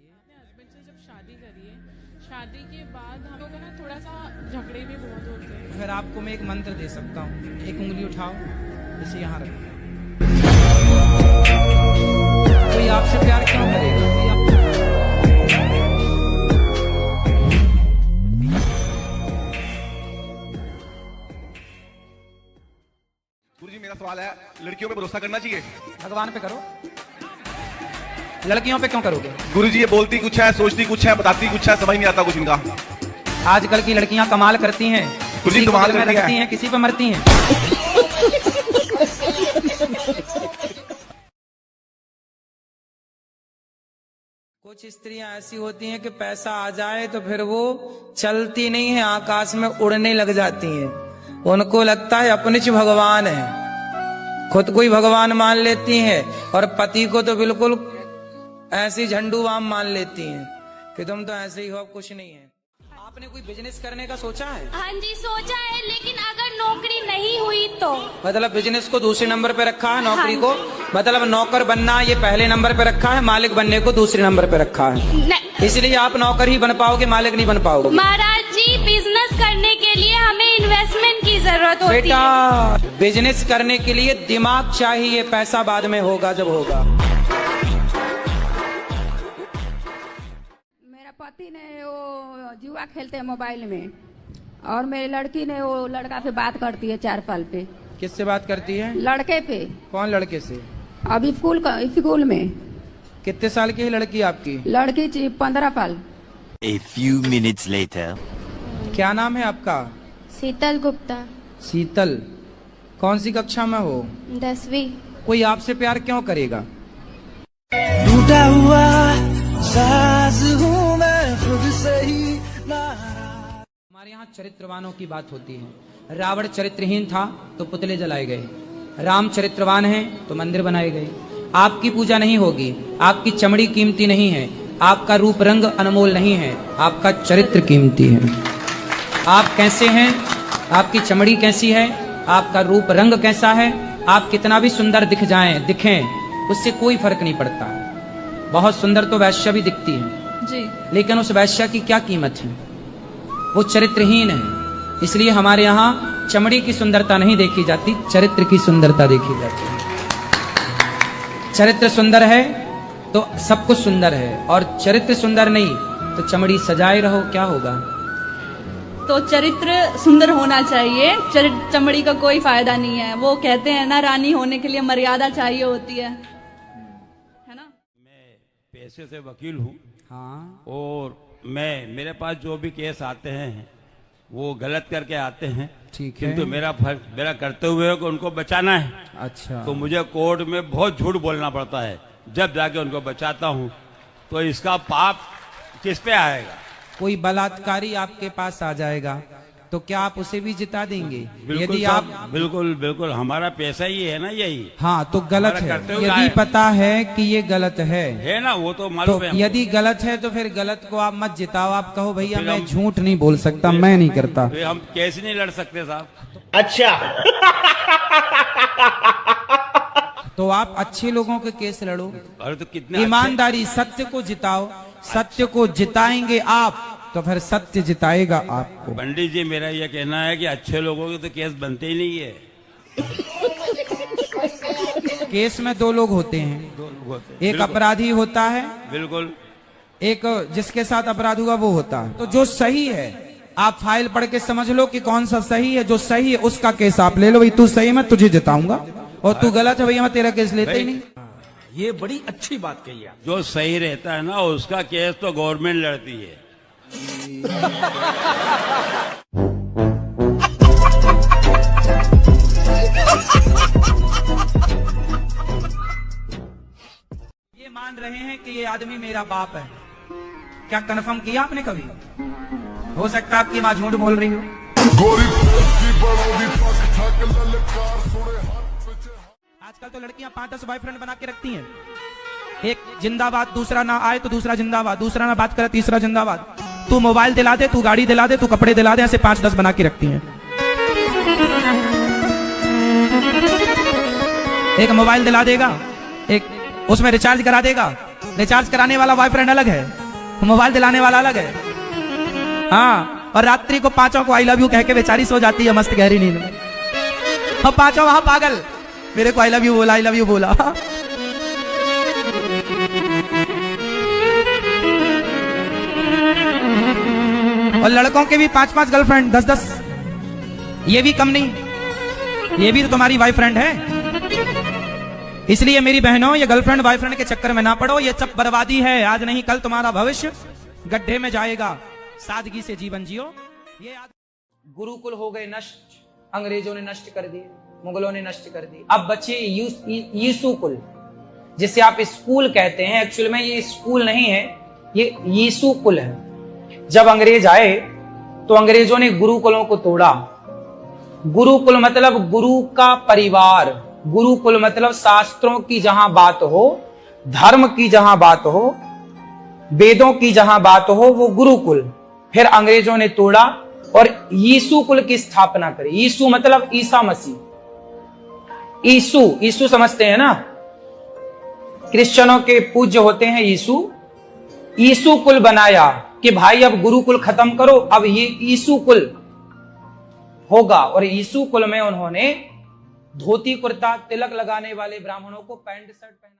Husband से जब शादी करी है, शादी के बाद हम लोग ना थोड़ा सा झगड़े भी बहुत होते हैं। फिर आपको मैं एक मंत्र दे सकता हूँ। एक उंगली उठाओ, इसे यहाँ रखो। कोई आपसे प्यार क्यों करेगा? गुरुजी मेरा सवाल है, लड़कियों पे भरोसा करना चाहिए? भगवान पे करो, लड़कियों पे क्यों करोगे? गुरुजी ये बोलती कुछ है, सोचती कुछ है, बताती कुछ है, समझ नहीं आता कुछ इनका। आजकल की लड़कियां कमाल करती हैं, गुरुजी कमाल करती हैं, किसी पे मरती हैं। कुछ स्त्रियां ऐसी होती हैं कि पैसा आ जाए तो फिर वो चलती नहीं है, आकाश में उड़ने लग जाती हैं। उनको लगता है अपने च भगवान है, खुद को ही भगवान मान लेती हैं और पति को तो बिल्कुल ऐसी झंडू बाम मान लेती हैं कि तुम तो ऐसे ही हो, कुछ नहीं है। आपने कोई बिजनेस करने का सोचा है? हाँ जी सोचा है, लेकिन अगर नौकरी नहीं हुई तो? मतलब बिजनेस को दूसरे नंबर पे रखा है, नौकरी को मतलब नौकर बनना ये पहले नंबर पे रखा है, मालिक बनने को दूसरे नंबर पे रखा है। इसलिए आप नौकर ही बन पाओगे, मालिक नहीं बन पाओगे। महाराज जी बिजनेस करने के लिए हमें इन्वेस्टमेंट की जरूरत होती है। बेटा बिजनेस करने के लिए दिमाग चाहिए, पैसा बाद में होगा जब होगा। मेरा पति ने वो जुआ खेलते हैं मोबाइल में, और मेरी लड़की ने वो लड़का से बात करती है 4 साल पे। किससे बात करती है? लड़के पे। कौन लड़के से? अभी स्कूल में। कितने साल की है लड़की आपकी? लड़की 15 साल। A few minutes later. क्या नाम है आपका? शीतल गुप्ता। शीतल, कौन सी कक्षा में हो? 10वीं। कोई आपसे प्यार क्यों करेगा? टूटा हुआ साज हूँ मैं खुद से ही नाराज। हमारे यहाँ चरित्रवानों की बात होती है। रावण चरित्रहीन था तो पुतले जलाए गए, राम चरित्रवान है तो मंदिर बनाए गए। आपकी पूजा नहीं होगी, आपकी चमड़ी कीमती नहीं है, आपका रूप रंग अनमोल नहीं है, आपका चरित्र कीमती है। आप कैसे हैं, आपकी चमड़ी कैसी है, आपका रूप रंग कैसा है, आप कितना भी सुंदर दिखें, उससे कोई फर्क नहीं पड़ता। बहुत सुंदर तो वैश्या भी दिखती है जी, लेकिन उस वैश्या की क्या कीमत है? वो चरित्रहीन है। इसलिए हमारे यहाँ चमड़ी की सुंदरता नहीं देखी जाती, चरित्र की सुंदरता देखी जाती है। चरित्र सुंदर है तो सब कुछ सुंदर है, और चरित्र सुंदर नहीं तो चमड़ी सजाए रहो, क्या होगा? तो चरित्र सुंदर होना चाहिए, चमड़ी का कोई फायदा नहीं है। वो कहते हैं ना, रानी होने के लिए मर्यादा चाहिए होती है ना। मैं पैसे से वकील हूँ। हाँ। और मेरे पास जो भी केस आते हैं वो गलत करके आते हैं, ठीक है। किंतु मेरा करते हुए को उनको बचाना है। अच्छा। तो मुझे कोर्ट में बहुत झूठ बोलना पड़ता है, जब जाके उनको बचाता हूँ। तो इसका पाप किस पे आएगा? कोई बलात्कारी आपके पास आ जाएगा तो क्या आप उसे भी जिता देंगे? यदि आप बिल्कुल हमारा पैसा ही है ना, यही। हाँ तो गलत है। यदि पता है कि ये गलत है ना, वो तो मालूम है। यदि गलत है तो फिर गलत को आप मत जिताओ। आप कहो भैया मैं झूठ नहीं बोल सकता, मैं नहीं करता। हम केस नहीं लड़ सकते साहब। अच्छा। तो आप अच्छे लोगों के केस लड़ो। अरे तो कितने ईमानदारी, सत्य को जिताओ। सत्य को जिताएंगे आप तो फिर सत्य जिताएगा आपको। पंडित जी मेरा यह कहना है कि अच्छे लोगों के तो केस बनते ही नहीं है। केस में 2 लोग होते हैं, एक अपराधी होता है, बिल्कुल, एक जिसके साथ अपराध हुआ वो होता है। तो जो सही है आप फाइल पढ़ के समझ लो कि कौन सा सही है। जो सही है उसका केस आप ले लो, भाई तू सही मैं तुझे जिताऊंगा, और तू गलत है भैया मैं तेरा केस लेते ही नहीं। ये बड़ी अच्छी बात कही आप। जो सही रहता है ना उसका केस तो गवर्नमेंट लड़ती है। ये मान रहे हैं कि ये आदमी मेरा बाप है, क्या कन्फर्म किया आपने कभी? हो सकता है आपकी माँ झूठ बोल रही हो। आजकल तो लड़कियां 5-10 बॉयफ्रेंड बना के रखती हैं। एक जिंदाबाद, दूसरा ना आए तो दूसरा जिंदाबाद, दूसरा ना बात करे तीसरा जिंदाबाद। तू मोबाइल दिला दे, तू गाड़ी दिला दे, तू कपड़े दिला दे, ऐसे 5-10 बना के रखती हैं। एक मोबाइल दिला देगा, एक उसमें रिचार्ज करा देगा, रिचार्ज कराने वाला बॉयफ्रेंड अलग है, मोबाइल दिलाने वाला अलग है। हाँ, और रात्रि को पांचों को आई लव यू कह के बेचारी सो जाती है मस्त गहरी नींद में, और पांचों वहां पागल, मेरे को आई लव यू बोला, आई लव यू बोला। और लड़कों के भी 5-5 गर्लफ्रेंड, 10-10, ये भी कम नहीं, ये भी तो तुम्हारी बॉयफ्रेंड है। इसलिए मेरी बहनों, ये गर्लफ्रेंड बॉयफ्रेंड के चक्कर में ना पड़ो, ये सब बर्बादी है, आज नहीं कल तुम्हारा भविष्य गड्ढे में जाएगा। सादगी से जीवन जियो। ये गुरुकुल हो गए नष्ट, अंग्रेजों ने नष्ट कर दिए, मुगलों ने नष्ट कर दिए। अब बचे यीशु कुल, जिसे आप स्कूल कहते हैं। एक्चुअल में ये स्कूल नहीं है, ये यीशु कुल है। जब अंग्रेज आए तो अंग्रेजों ने गुरुकुलों को तोड़ा। गुरुकुल मतलब गुरु का परिवार, गुरुकुल मतलब शास्त्रों की जहां बात हो, धर्म की जहां बात हो, वेदों की जहां बात हो, वो गुरुकुल फिर अंग्रेजों ने तोड़ा और यीशु कुल की स्थापना करी। यीशु मतलब ईसा मसीह। यीशु समझते हैं ना, क्रिश्चियनों के पूज्य होते हैं यीशु। यीशु कुल बनाया कि भाई अब गुरुकुल खत्म करो, अब ये यीशु कुल होगा। और यीशु कुल में उन्होंने धोती कुर्ता, तिलक लगाने वाले ब्राह्मणों को पैंट शर्ट पहना।